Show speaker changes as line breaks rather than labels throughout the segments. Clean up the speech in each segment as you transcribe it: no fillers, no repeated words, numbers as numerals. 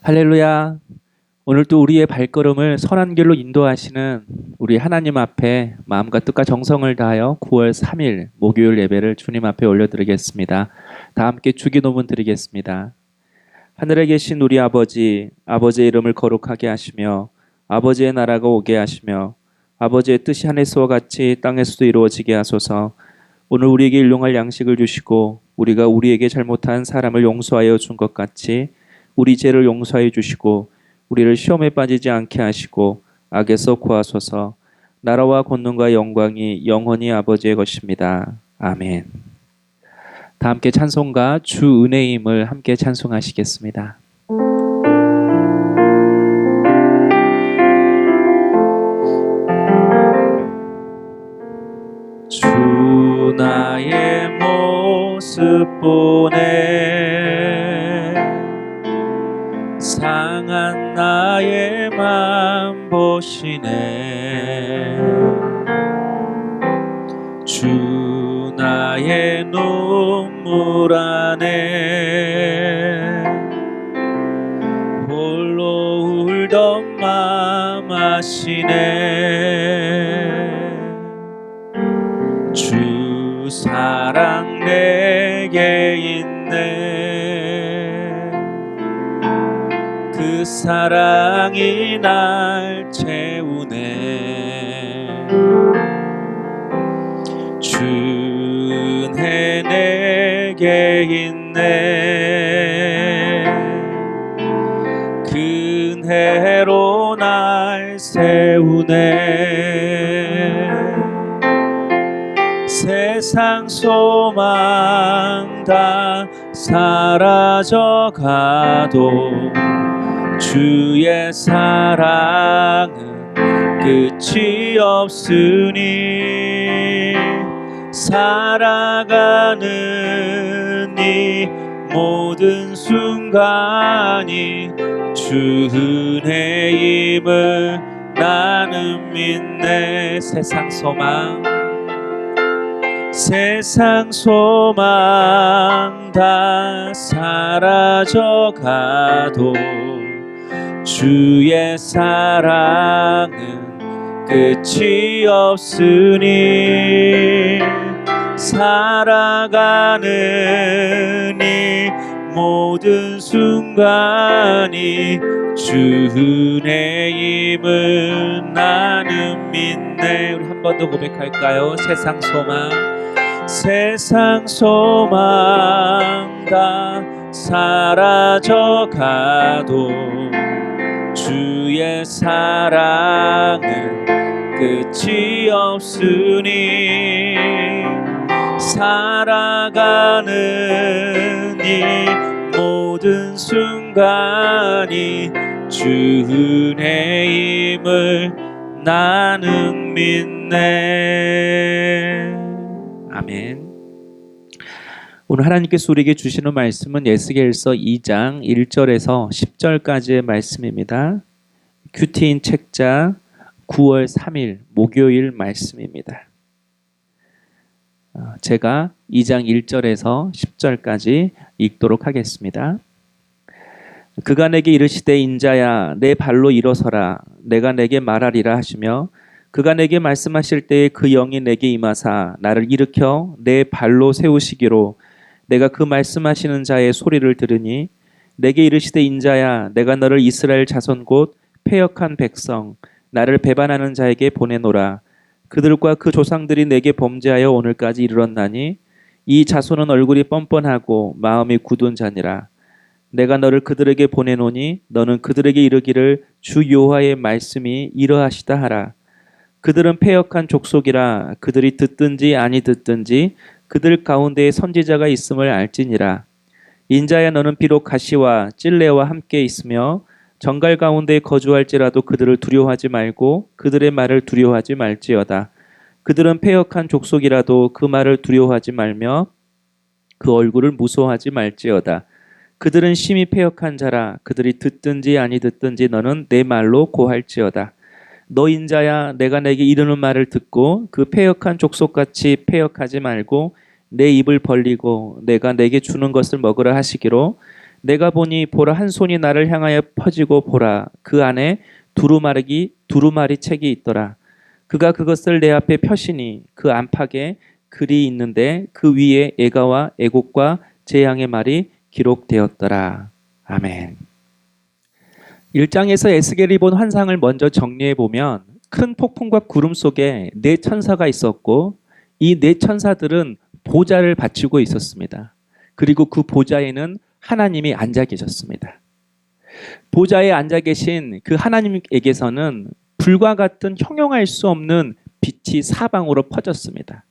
할렐루야. 오늘도 우리의 발걸음을 선한 길로 인도하시는 우리 하나님 앞에 마음과 뜻과 정성을 다하여 9월 3일 목요일 예배를 주님 앞에 올려드리겠습니다. 다 함께 주기도문 드리겠습니다. 하늘에 계신 우리 아버지, 아버지의 이름을 거룩하게 하시며 아버지의 나라가 오게 하시며 아버지의 뜻이 하늘에서와 같이 땅에서도 이루어지게 하소서. 오늘 우리에게 일용할 양식을 주시고 우리가 우리에게 잘못한 사람을 용서하여 준 것 같이 우리 죄를 용서해 주시고 우리를 시험에 빠지지 않게 하시고 악에서 구하소서. 나라와 권능과 영광이 영원히 아버지의 것입니다. 아멘. 다 함께 찬송가 주 은혜임을 함께 찬송하시겠습니다. 주 나의 모습 보네 상한 나의 맘 보시네 주 나의 눈물 안에 홀로 울던 맘 아시네 주 사랑 내게 있네 그 사랑이 날 채우네 주 은혜 내게 있네 그 은혜로 날 세우네 세상 소망 다 사라져가도 주의 사랑은 끝이 없으니 살아가는 이 모든 순간이 주 은혜임을 나는 믿네 세상 소망 다 사라져가도 주의 사랑은 끝이 없으니 살아가는 이 모든 순간이 주 은혜임을 나는 믿네. 우리 한 번 더 고백할까요? 세상 소망 다 사라져가도 주의 사랑은 끝이 없으니 살아가는 이 모든 순간이 주 은혜임을 나는 믿네. 아멘. 오늘 하나님께서 우리에게 주시는 말씀은 에스겔서 2장 1절에서 10절까지의 말씀입니다. 큐티인 책자 9월 3일 목요일 말씀입니다. 제가 2장 1절에서 10절까지 읽도록 하겠습니다. 그가 내게 이르시되 인자야 내 발로 일어서라 내가 내게 말하리라 하시며 그가 내게 말씀하실 때에 그 영이 내게 임하사 나를 일으켜 내 발로 세우시기로 내가 그 말씀하시는 자의 소리를 들으니 내게 이르시되 인자야 내가 너를 이스라엘 자손 곧 패역한 백성 나를 배반하는 자에게 보내노라 그들과 그 조상들이 내게 범죄하여 오늘까지 이르렀나니 이 자손은 얼굴이 뻔뻔하고 마음이 굳은 자니라 내가 너를 그들에게 보내노니 너는 그들에게 이르기를 주 여호와의 말씀이 이러하시다 하라 그들은 패역한 족속이라 그들이 듣든지 아니 듣든지 그들 가운데에 선지자가 있음을 알지니라. 인자야 너는 비록 가시와 찔레와 함께 있으며 정갈 가운데 거주할지라도 그들을 두려워하지 말고 그들의 말을 두려워하지 말지어다. 그들은 패역한 족속이라도 그 말을 두려워하지 말며 그 얼굴을 무서워하지 말지어다. 그들은 심히 패역한 자라 그들이 듣든지 아니 듣든지 너는 내 말로 고할지어다. 너 인자야 내가 내게 이르는 말을 듣고 그 패역한 족속같이 패역하지 말고 내 입을 벌리고 내가 내게 주는 것을 먹으라 하시기로 내가 보니 보라 한 손이 나를 향하여 퍼지고 보라 그 안에 두루마리 책이 있더라. 그가 그것을 내 앞에 펴시니 그 안팎에 글이 있는데 그 위에 애가와 애곡과 재앙의 말이 기록되었더라. 아멘. 1장에서 에스겔이 본 환상을 먼저 정리해 보면 큰 폭풍과 구름 속에 네 천사가 있었고 이 네 천사들은 보좌를 바치고 있었습니다. 그리고 그 보좌에는 하나님이 앉아 계셨습니다. 보좌에 앉아 계신 그 하나님에게서는 불과 같은 형용할 수 없는 빛이 사방으로 퍼졌습니다.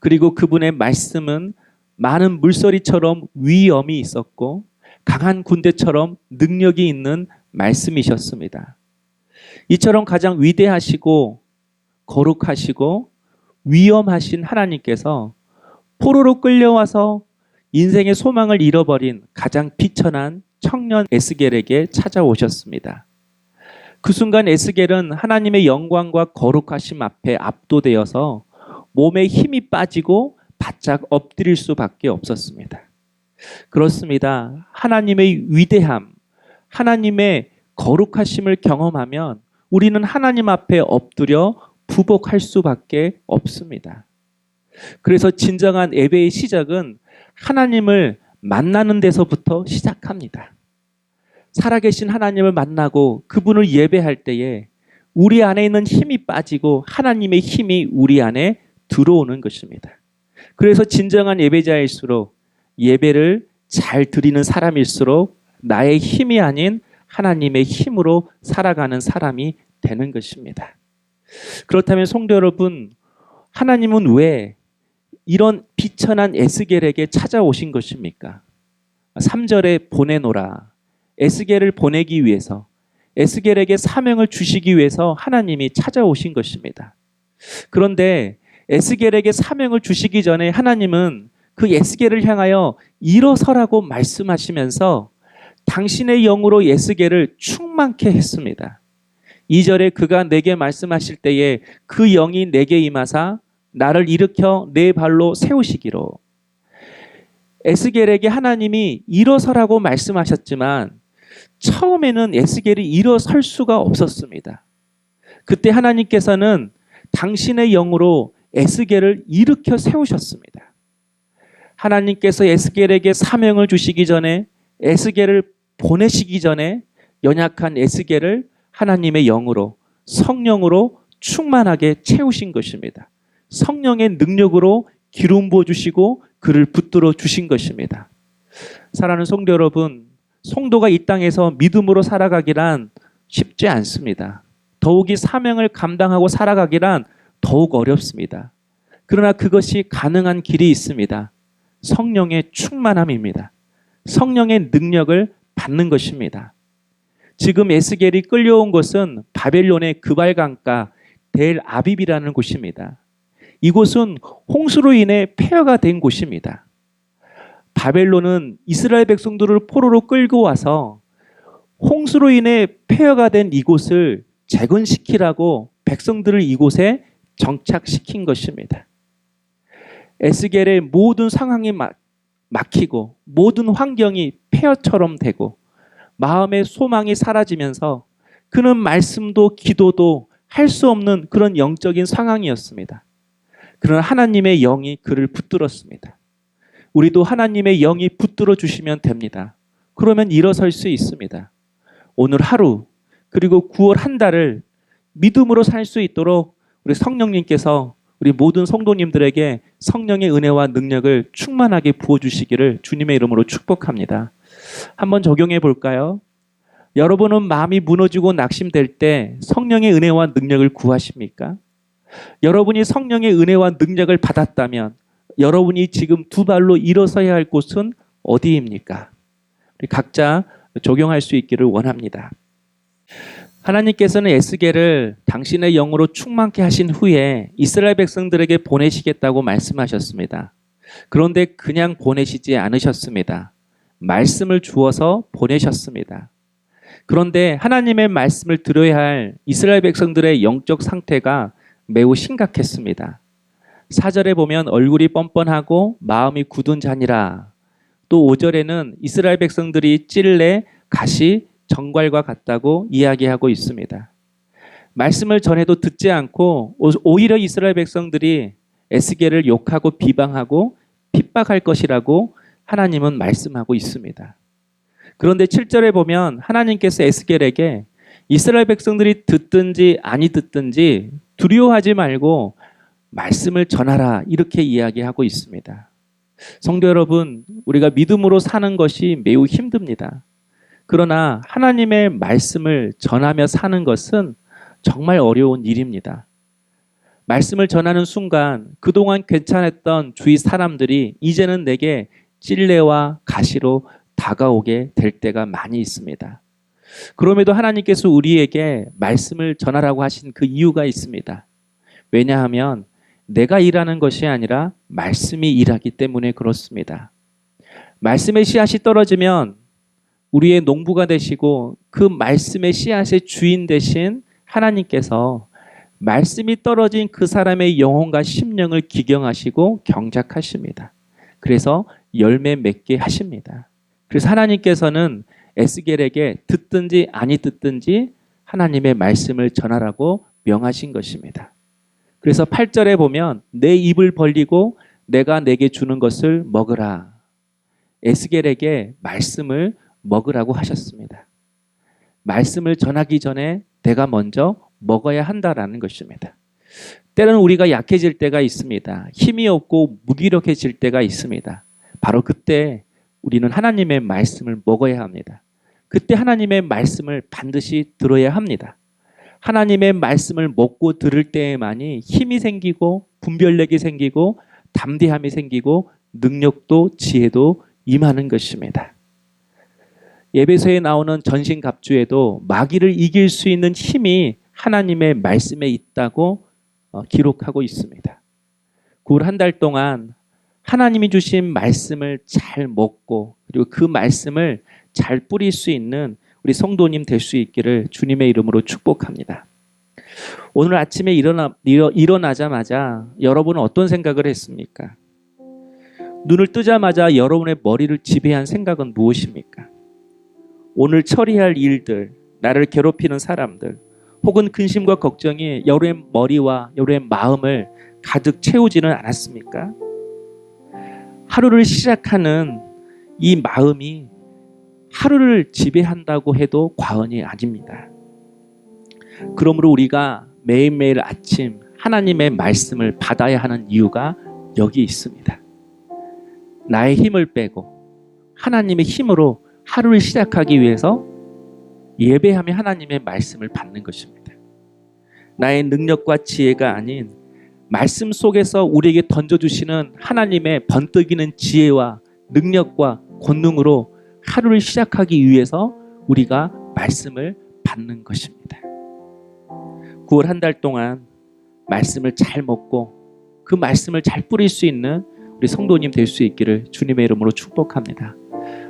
그리고 그분의 말씀은 많은 물소리처럼 위엄이 있었고 강한 군대처럼 능력이 있는 말씀이셨습니다. 이처럼 가장 위대하시고 거룩하시고 위엄하신 하나님께서 포로로 끌려와서 인생의 소망을 잃어버린 가장 비천한 청년 에스겔에게 찾아오셨습니다. 그 순간 에스겔은 하나님의 영광과 거룩하심 앞에 압도되어서 몸에 힘이 빠지고 바짝 엎드릴 수밖에 없었습니다. 그렇습니다. 하나님의 위대함, 하나님의 거룩하심을 경험하면 우리는 하나님 앞에 엎드려 부복할 수밖에 없습니다. 그래서 진정한 예배의 시작은 하나님을 만나는 데서부터 시작합니다. 살아계신 하나님을 만나고 그분을 예배할 때에 우리 안에 있는 힘이 빠지고 하나님의 힘이 우리 안에 들어오는 것입니다. 그래서 진정한 예배자일수록 예배를 잘 드리는 사람일수록 나의 힘이 아닌 하나님의 힘으로 살아가는 사람이 되는 것입니다. 그렇다면 성도 여러분, 하나님은 왜 이런 비천한 에스겔에게 찾아오신 것입니까? 3절에 보내노라. 에스겔을 보내기 위해서, 에스겔에게 사명을 주시기 위해서 하나님이 찾아오신 것입니다. 그런데 에스겔에게 사명을 주시기 전에 하나님은 그 에스겔을 향하여 일어서라고 말씀하시면서 당신의 영으로 에스겔을 충만케 했습니다. 2절에 그가 내게 말씀하실 때에 그 영이 내게 임하사 나를 일으켜 내 발로 세우시기로. 에스겔에게 하나님이 일어서라고 말씀하셨지만 처음에는 에스겔이 일어설 수가 없었습니다. 그때 하나님께서는 당신의 영으로 에스겔을 일으켜 세우셨습니다. 하나님께서 에스겔에게 사명을 주시기 전에, 에스겔을 보내시기 전에 연약한 에스겔을 하나님의 영으로, 성령으로 충만하게 채우신 것입니다. 성령의 능력으로 기름 부어주시고 그를 붙들어 주신 것입니다. 사랑하는 성도 여러분, 성도가 이 땅에서 믿음으로 살아가기란 쉽지 않습니다. 더욱이 사명을 감당하고 살아가기란 더욱 어렵습니다. 그러나 그것이 가능한 길이 있습니다. 성령의 충만함입니다. 성령의 능력을 받는 것입니다. 지금 에스겔이 끌려온 곳은 바벨론의 그발강가 델 아빕이라는 곳입니다. 이곳은 홍수로 인해 폐허가 된 곳입니다. 바벨론은 이스라엘 백성들을 포로로 끌고 와서 홍수로 인해 폐허가 된 이곳을 재건시키라고 백성들을 이곳에 정착시킨 것입니다. 에스겔의 모든 상황이 막히고 모든 환경이 폐허처럼 되고 마음의 소망이 사라지면서 그는 말씀도 기도도 할 수 없는 그런 영적인 상황이었습니다. 그러나 하나님의 영이 그를 붙들었습니다. 우리도 하나님의 영이 붙들어 주시면 됩니다. 그러면 일어설 수 있습니다. 오늘 하루 그리고 9월 한 달을 믿음으로 살 수 있도록 우리 성령님께서 우리 모든 성도님들에게 성령의 은혜와 능력을 충만하게 부어주시기를 주님의 이름으로 축복합니다. 한번 적용해 볼까요? 여러분은 마음이 무너지고 낙심될 때 성령의 은혜와 능력을 구하십니까? 여러분이 성령의 은혜와 능력을 받았다면 여러분이 지금 두 발로 일어서야 할 곳은 어디입니까? 우리 각자 적용할 수 있기를 원합니다. 하나님께서는 에스겔을 당신의 영으로 충만케 하신 후에 이스라엘 백성들에게 보내시겠다고 말씀하셨습니다. 그런데 그냥 보내시지 않으셨습니다. 말씀을 주어서 보내셨습니다. 그런데 하나님의 말씀을 들어야 할 이스라엘 백성들의 영적 상태가 매우 심각했습니다. 4절에 보면 얼굴이 뻔뻔하고 마음이 굳은 자니라. 또 5절에는 이스라엘 백성들이 찔레 가시 정갈과 같다고 이야기하고 있습니다. 말씀을 전해도 듣지 않고 오히려 이스라엘 백성들이 에스겔을 욕하고 비방하고 핍박할 것이라고 하나님은 말씀하고 있습니다. 그런데 7절에 보면 하나님께서 에스겔에게 이스라엘 백성들이 듣든지 아니 듣든지 두려워하지 말고 말씀을 전하라 이렇게 이야기하고 있습니다. 성도 여러분, 우리가 믿음으로 사는 것이 매우 힘듭니다. 그러나 하나님의 말씀을 전하며 사는 것은 정말 어려운 일입니다. 말씀을 전하는 순간 그동안 괜찮았던 주위 사람들이 이제는 내게 찔레와 가시로 다가오게 될 때가 많이 있습니다. 그럼에도 하나님께서 우리에게 말씀을 전하라고 하신 그 이유가 있습니다. 왜냐하면 내가 일하는 것이 아니라 말씀이 일하기 때문에 그렇습니다. 말씀의 씨앗이 떨어지면 우리의 농부가 되시고 그 말씀의 씨앗의 주인 되신 하나님께서 말씀이 떨어진 그 사람의 영혼과 심령을 기경하시고 경작하십니다. 그래서 열매 맺게 하십니다. 그래서 하나님께서는 에스겔에게 듣든지 아니 듣든지 하나님의 말씀을 전하라고 명하신 것입니다. 그래서 8절에 보면 내 입을 벌리고 내가 내게 주는 것을 먹으라. 에스겔에게 말씀을 먹으라고 하셨습니다. 말씀을 전하기 전에 내가 먼저 먹어야 한다라는 것입니다. 때로는 우리가 약해질 때가 있습니다. 힘이 없고 무기력해질 때가 있습니다. 바로 그때 우리는 하나님의 말씀을 먹어야 합니다. 그때 하나님의 말씀을 반드시 들어야 합니다. 하나님의 말씀을 먹고 들을 때에만이 힘이 생기고 분별력이 생기고 담대함이 생기고 능력도 지혜도 임하는 것입니다. 에베소에 나오는 전신갑주에도 마귀를 이길 수 있는 힘이 하나님의 말씀에 있다고 기록하고 있습니다. 9월 한 달 동안 하나님이 주신 말씀을 잘 먹고 그리고 그 말씀을 잘 뿌릴 수 있는 우리 성도님 될 수 있기를 주님의 이름으로 축복합니다. 오늘 아침에 일어나자마자 여러분은 어떤 생각을 했습니까? 눈을 뜨자마자 여러분의 머리를 지배한 생각은 무엇입니까? 오늘 처리할 일들, 나를 괴롭히는 사람들, 혹은 근심과 걱정이 여러분의 머리와 여러분의 마음을 가득 채우지는 않았습니까? 하루를 시작하는 이 마음이 하루를 지배한다고 해도 과언이 아닙니다. 그러므로 우리가 매일매일 아침 하나님의 말씀을 받아야 하는 이유가 여기 있습니다. 나의 힘을 빼고 하나님의 힘으로 하루를 시작하기 위해서 예배하며 하나님의 말씀을 받는 것입니다. 나의 능력과 지혜가 아닌 말씀 속에서 우리에게 던져주시는 하나님의 번뜩이는 지혜와 능력과 권능으로 하루를 시작하기 위해서 우리가 말씀을 받는 것입니다. 9월 한 달 동안 말씀을 잘 먹고 그 말씀을 잘 뿌릴 수 있는 우리 성도님 될 수 있기를 주님의 이름으로 축복합니다.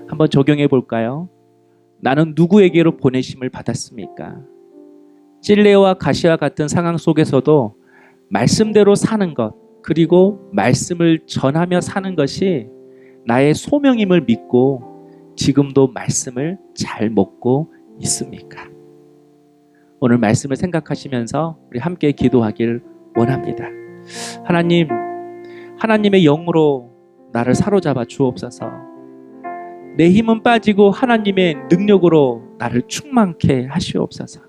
한번 적용해 볼까요? 나는 누구에게로 보내심을 받았습니까? 찔레와 가시와 같은 상황 속에서도 말씀대로 사는 것, 그리고 말씀을 전하며 사는 것이 나의 소명임을 믿고 지금도 말씀을 잘 먹고 있습니까? 오늘 말씀을 생각하시면서 우리 함께 기도하길 원합니다. 하나님, 하나님의 영으로 나를 사로잡아 주옵소서. 내 힘은 빠지고 하나님의 능력으로 나를 충만케 하시옵소서.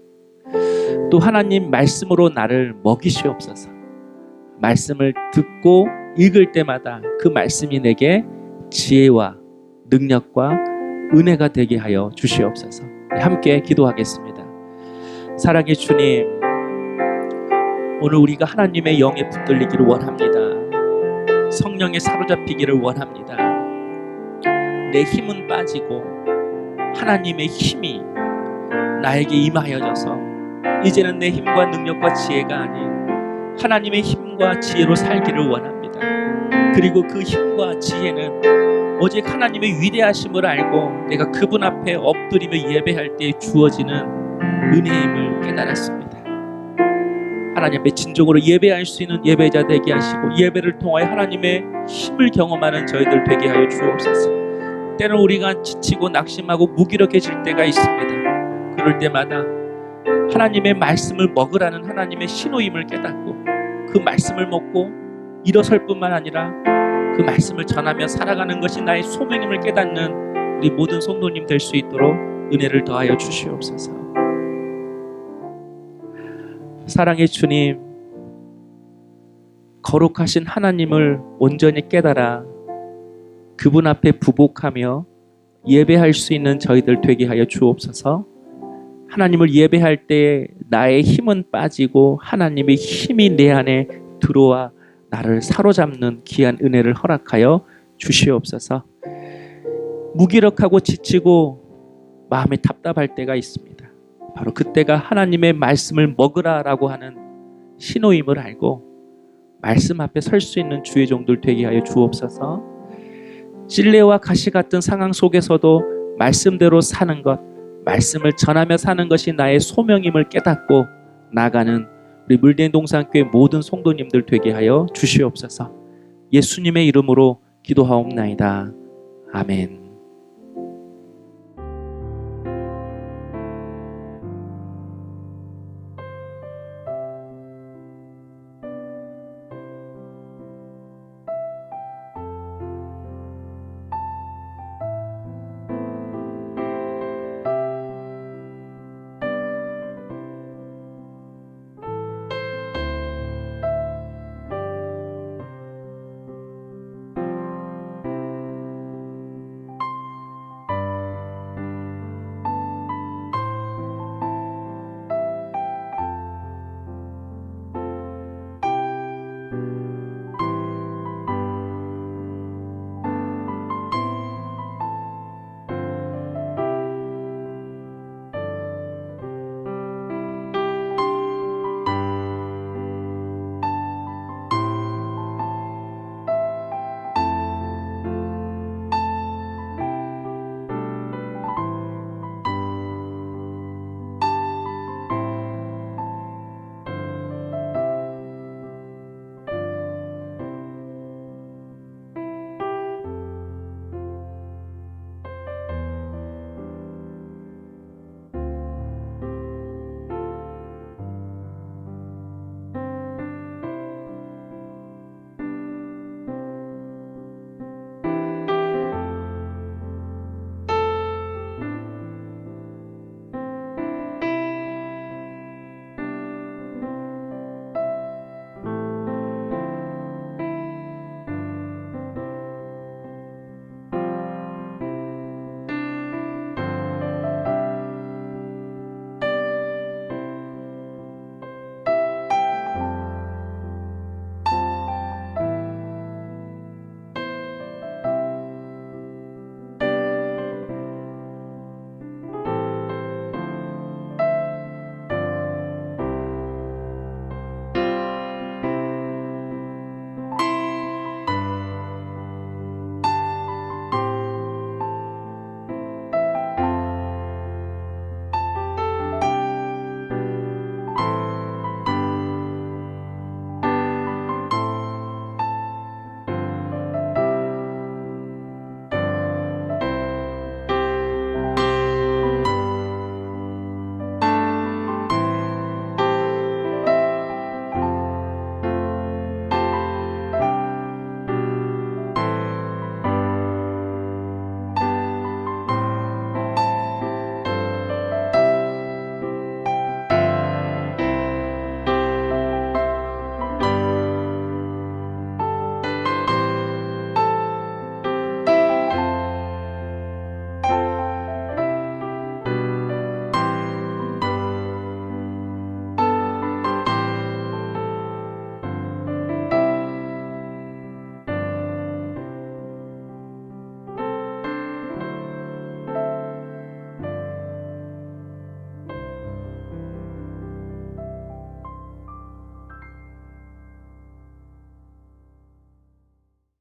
또 하나님 말씀으로 나를 먹이시옵소서. 말씀을 듣고 읽을 때마다 그 말씀이 내게 지혜와 능력과 은혜가 되게 하여 주시옵소서. 함께 기도하겠습니다. 사랑의 주님, 오늘 우리가 하나님의 영에 붙들리기를 원합니다. 성령에 사로잡히기를 원합니다. 내 힘은 빠지고 하나님의 힘이 나에게 임하여져서 이제는 내 힘과 능력과 지혜가 아닌 하나님의 힘과 지혜로 살기를 원합니다. 그리고 그 힘과 지혜는 오직 하나님의 위대하심을 알고 내가 그분 앞에 엎드리며 예배할 때 주어지는 은혜임을 깨달았습니다. 하나님 앞에 진정으로 예배할 수 있는 예배자 되게 하시고 예배를 통하여 하나님의 힘을 경험하는 저희들 되게 하여 주옵소서. 때는 우리가 지치고 낙심하고 무기력해질 때가 있습니다. 그럴 때마다 하나님의 말씀을 먹으라는 하나님의 신호임을 깨닫고 그 말씀을 먹고 일어설 뿐만 아니라 그 말씀을 전하며 살아가는 것이 나의 소명임을 깨닫는 우리 모든 성도님 될 수 있도록 은혜를 더하여 주시옵소서. 사랑의 주님, 거룩하신 하나님을 온전히 깨달아 그분 앞에 부복하며 예배할 수 있는 저희들 되게 하여 주옵소서. 하나님을 예배할 때 나의 힘은 빠지고 하나님의 힘이 내 안에 들어와 나를 사로잡는 귀한 은혜를 허락하여 주시옵소서. 무기력하고 지치고 마음이 답답할 때가 있습니다. 바로 그때가 하나님의 말씀을 먹으라라고 하는 신호임을 알고 말씀 앞에 설 수 있는 주의 종들 되게 하여 주옵소서. 찔레와 가시 같은 상황 속에서도 말씀대로 사는 것, 말씀을 전하며 사는 것이 나의 소명임을 깨닫고 나가는 우리 물된 동산교회 모든 성도님들 되게 하여 주시옵소서. 예수님의 이름으로 기도하옵나이다. 아멘.